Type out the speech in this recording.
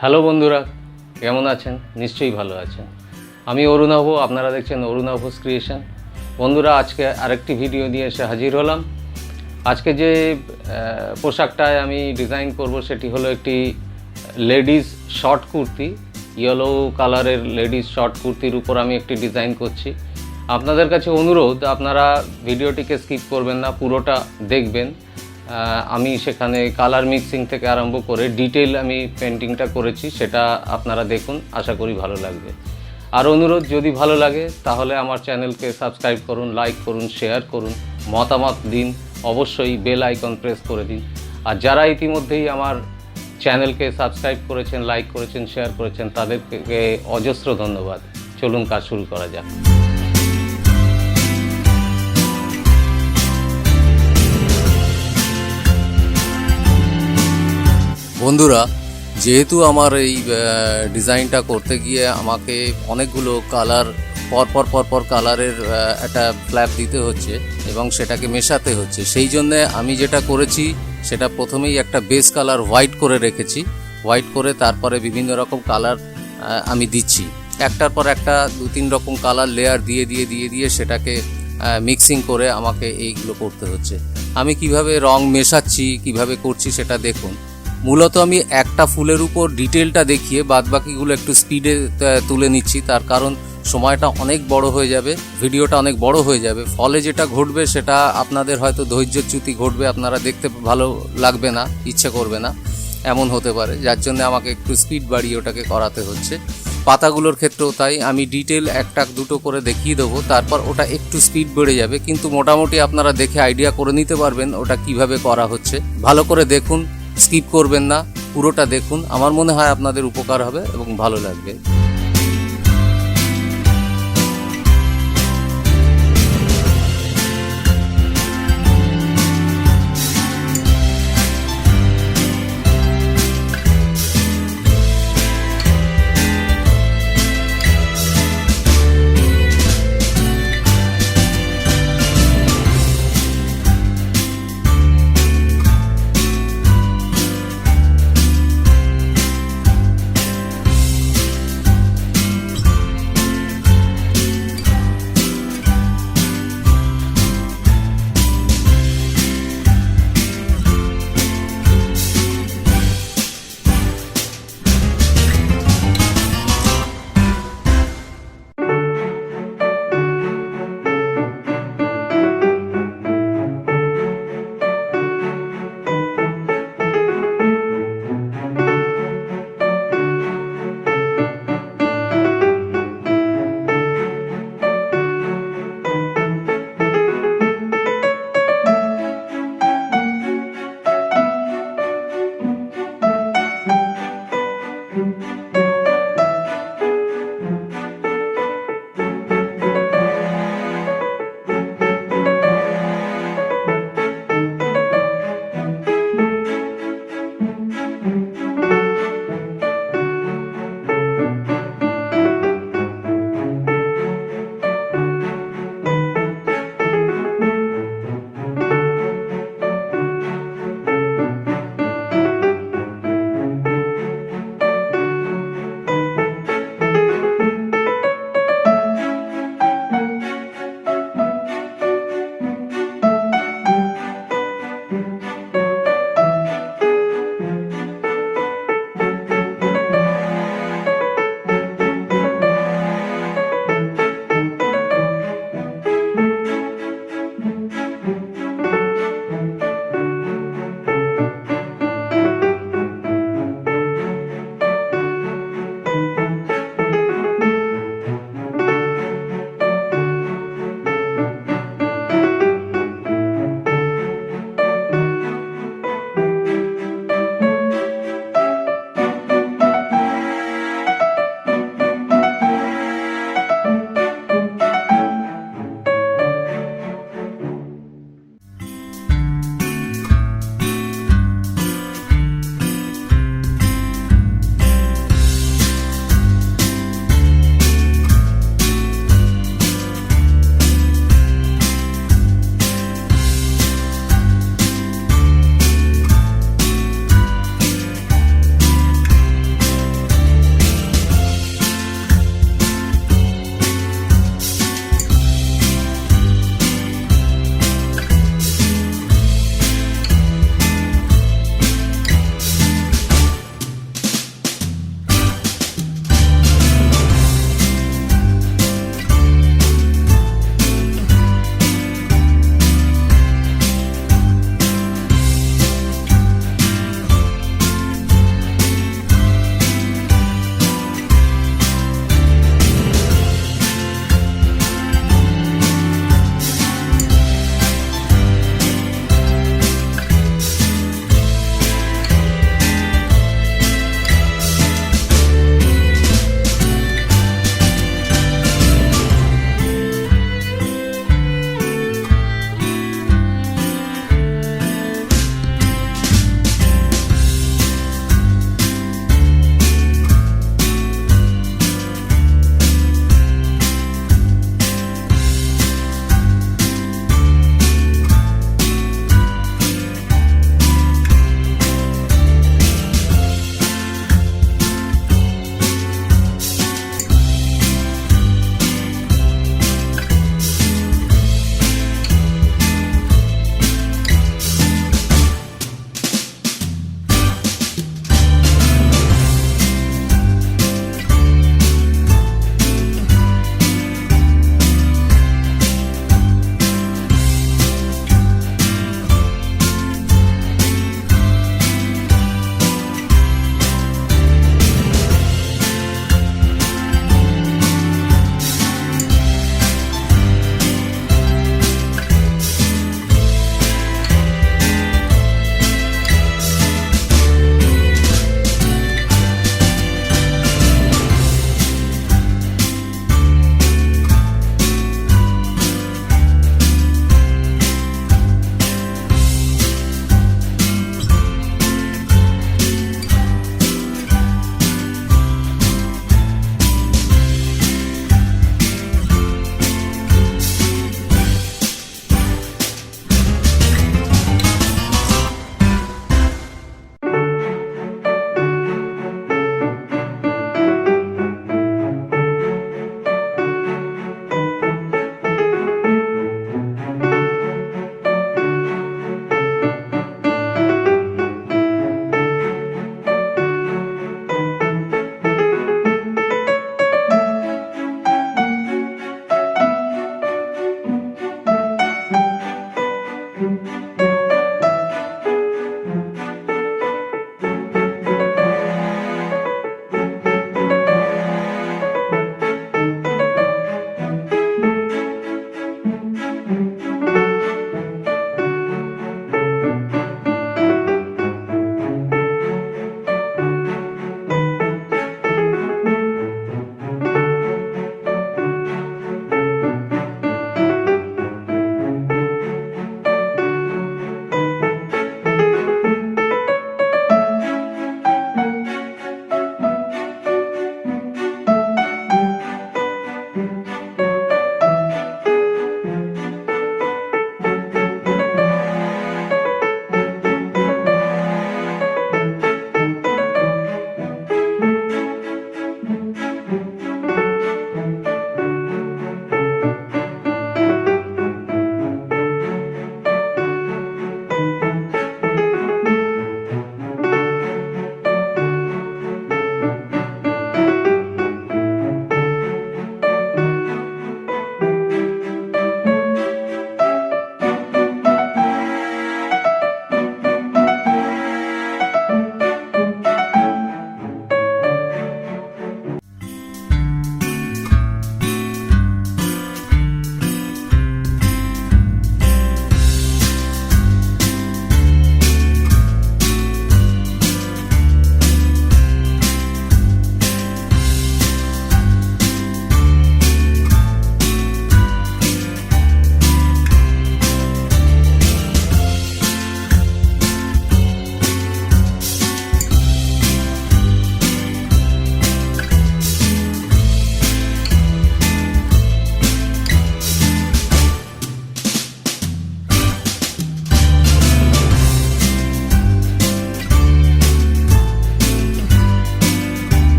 Hello বন্ধুরা, কেমন আছেন? নিশ্চয়ই ভালো আছেন। আমি অরুণাভ, আপনারা দেখছেন অরুণাভস ক্রিয়েশন। বন্ধুরা, আজকে আরেকটি ভিডিও নিয়ে এসে হাজির হলাম। আজকে যে পোশাকটায় আমি ডিজাইন করব সেটি হলো একটি লেডিস শর্ট কুর্তি, ইয়েলো কালারের লেডিস শর্ট কুর্তির উপর আমি একটি ডিজাইন করছি। আপনাদের কাছে অনুরোধ, আপনারা ভিডিওটিকে স্কিপ করবেন না, পুরোটা দেখবেন। আমি সেখানে কালার মিক্সিং থেকে আরম্ভ করে ডিটেইল আমি পেন্টিংটা করেছি, সেটা আপনারা দেখুন, আশা করি ভালো লাগবে। আর অনুরোধ, যদি ভালো লাগে তাহলে আমার চ্যানেলকে সাবস্ক্রাইব করুন, লাইক করুন, শেয়ার করুন, মতামত দিন, অবশ্যই বেল আইকন প্রেস করে দিন। আর যারা ইতিমধ্যেই আমার চ্যানেলকে সাবস্ক্রাইব করেছেন, লাইক করেছেন, শেয়ার করেছেন, তাদেরকে অজস্র ধন্যবাদ। চলুন কাজ শুরু করা যাক। বন্ধুরা, যেহেতু আমার এই ডিজাইনটা করতে গিয়ে আমাকে অনেকগুলো কালার পরপর কালারের একটা ফ্ল্যাপ দিতে হচ্ছে এবং সেটাকে মেশাতে হচ্ছে, সেই জন্যে আমি যেটা করেছি সেটা প্রথমেই একটা বেস কালার হোয়াইট করে রেখেছি। হোয়াইট করে তারপরে বিভিন্ন রকম কালার আমি দিচ্ছি, একটার পর একটা 2-3 রকম কালার লেয়ার দিয়ে সেটাকে মিক্সিং করে আমাকে এইগুলো করতে হচ্ছে। আমি কিভাবে রং মেশাচ্ছি, কিভাবে করছি সেটা দেখুন। মূলত আমি একটা ফুলের উপর ডিটেলটা দেখিয়ে বাদবাকিগুলো একটু স্পিডে তুলে নিচ্ছি, তার কারণ সময়টা অনেক বড় হয়ে যাবে, ভিডিওটা অনেক বড় হয়ে যাবে। ফলে যেটা ঘটবে সেটা আপনাদের হয়তো ধৈর্যচ্যুতি ঘটবে, আপনারা দেখতে ভালো লাগবে না, ইচ্ছে করবে না, এমন হতে পারে। যার জন্য আমাকে একটু স্পিড বাড়িয়ে ওটাকে করাতে হচ্ছে। পাতাগুলোর ক্ষেত্রেও তাই, আমি ডিটেল একটা দুটো করে দেখিয়ে দেবো, তারপর ওটা একটু স্পিড বেড়ে যাবে, কিন্তু মোটামুটি আপনারা দেখে আইডিয়া করে নিতে পারবেন ওটা কিভাবে করা হচ্ছে। ভালো করে দেখুন, স্কিপ করবেন না, পুরোটা দেখুন। আমার মনে হয় আপনাদের উপকার হবে এবং ভালো লাগবে।